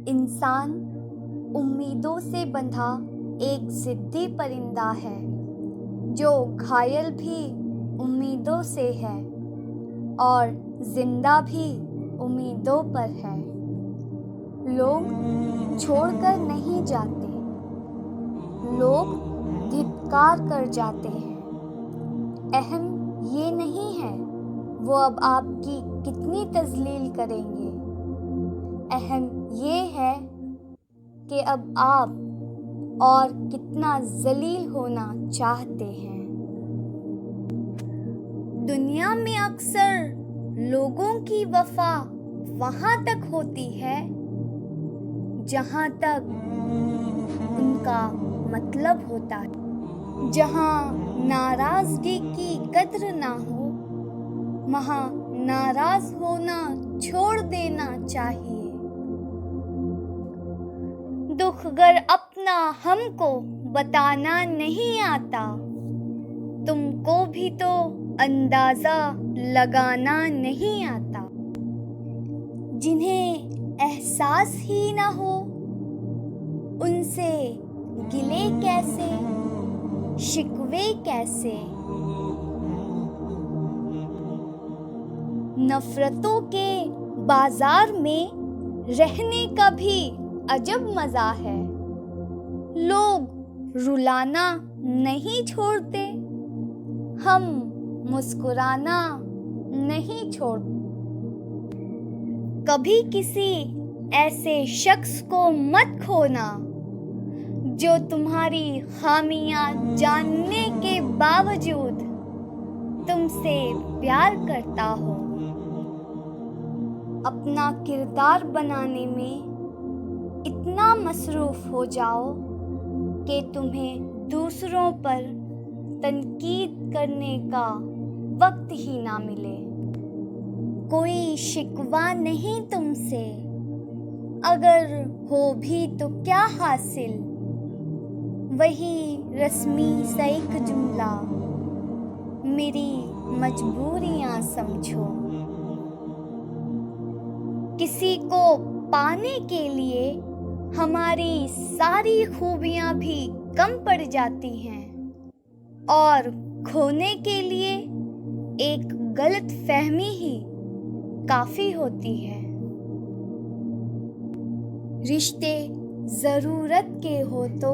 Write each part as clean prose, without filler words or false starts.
इंसान उम्मीदों से बंधा एक जिद्दी परिंदा है जो घायल भी उम्मीदों से है और जिंदा भी उम्मीदों पर है। लोग छोड़कर नहीं जाते, लोग धिक्कार कर जाते हैं। अहम ये नहीं है वो अब आपकी कितनी तज़लील करेंगे, अहम ये है कि अब आप और कितना ज़लील होना चाहते हैं। दुनिया में अक्सर लोगों की वफ़ा वहाँ तक होती है जहाँ तक उनका मतलब होता है। जहाँ नाराज़गी की कद्र ना हो, वहाँ नाराज़ होना छोड़ देना चाहिए। दुख गर अपना हमको बताना नहीं आता, तुमको भी तो अंदाज़ा लगाना नहीं आता। जिन्हें एहसास ही ना हो उनसे गिले कैसे, शिकवे कैसे। नफरतों के बाजार में रहने का भी अजब मज़ा है। लोग रुलाना नहीं छोड़ते, हम मुस्कुराना नहीं छोड़ते। कभी किसी ऐसे शख्स को मत खोना जो तुम्हारी खामियां जानने के बावजूद तुमसे प्यार करता हो। अपना किरदार बनाने में इतना मसरूफ़ हो जाओ कि तुम्हें दूसरों पर तनकीद करने का वक्त ही ना मिले। कोई शिकवा नहीं तुमसे, अगर हो भी तो क्या हासिल, वही रस्मी सा एक जुमला, मेरी मजबूरियां समझो। किसी को पाने के लिए हमारी सारी खूबियां भी कम पड़ जाती हैं और खोने के लिए एक गलत फहमी ही काफ़ी होती है। रिश्ते ज़रूरत के हो तो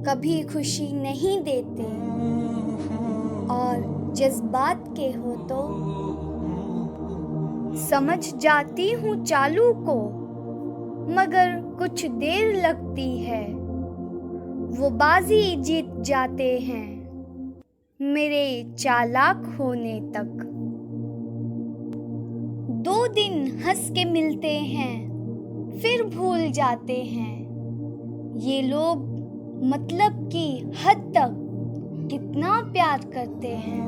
कभी खुशी नहीं देते और जज्बात के हो तो समझ जाती हूँ चालू को, मगर कुछ देर लगती है, वो बाजी जीत जाते हैं मेरे चालाक होने तक। 2 दिन हंस के मिलते हैं फिर भूल जाते हैं, ये लोग मतलब की हद तक कितना प्यार करते हैं।